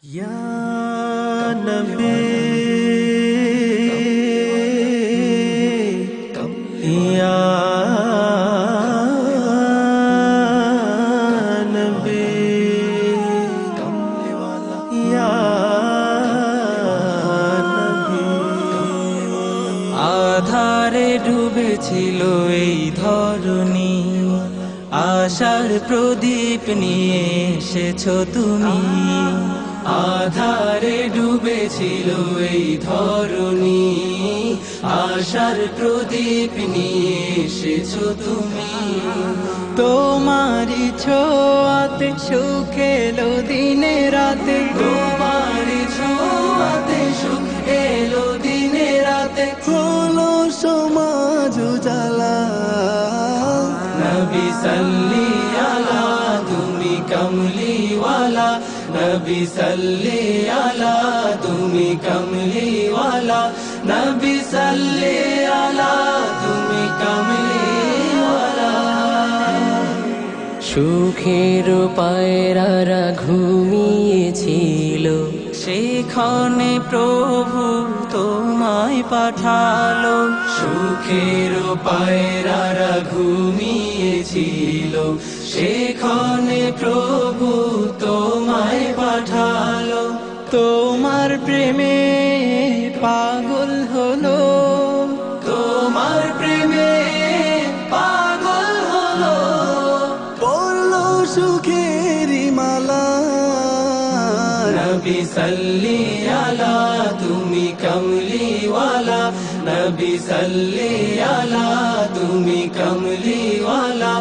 या नबी या नबी या नबी। আধারে ডুবেছিল এই ধরণী, আশার প্রদীপ নিয়ে এসেছো তুমি। আধারে ডুবেছিল এই ধরণী, আশার প্রদীপ নিয়ে এসেছো তুমি। তোমারই ছোঁয়াতে সুখ এলো দিনে রাতে, তোমারই ছোঁয়াতে সুখ এলো দিনে রাতে। হলো সমাজ উজালা, নবী সাল্লি আলা তুমি কমলিওয়ালা, নবী সাল্লি আলা তুমি কমলিওয়ালা, নবী সাল্লি আলা তুমি কমলিওয়ালা। সুখের পায়রারা ঘুমিয়েছিল, সেখানে প্রভু তোমায় পাঠালো। সুখের পায়রারা ঘুমিয়েছিল, সেখানে প্রভু তোমায় পাঠালো। তোমার প্রেমে পাগল হলো, তোমার প্রেমে পাগল হলো। পড়লো সুখেরি মালা, নবী সাল্লি আলা তুমি কমলিওয়ালা, নবী সাল্লি আলা তুমি কমলিওয়ালা,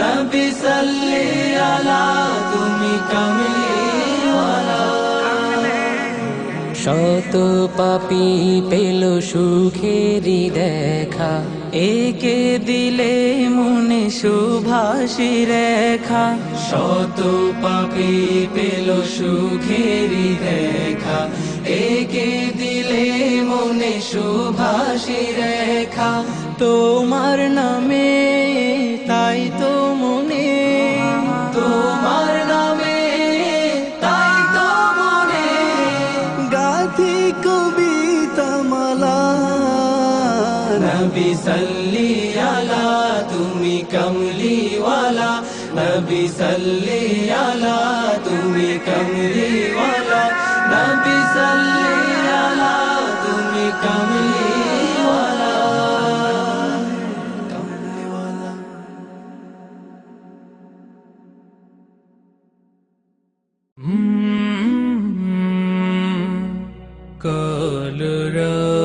নবী সাল্লি আলা তুমি কমলিওয়ালা। শত পাপী পেল সুখেরি দেখা, একে দিলে মনে সুভাষী রেখা। শত পাপী পেল সুখেরি দেখা, একে দিলে মনে সুভাষী রেখা। তোমার নামে তাই তো মনে, তোমার নামে তাই তো মনে গাথি কবিতা মালা। নবী সাল্লি আলা তুমি কমলিওয়ালা, নবী সাল্লি আলা তুমি কমলিওয়ালা, নবী সাল্লি আলা তুমি কমলিওয়ালা। কলরা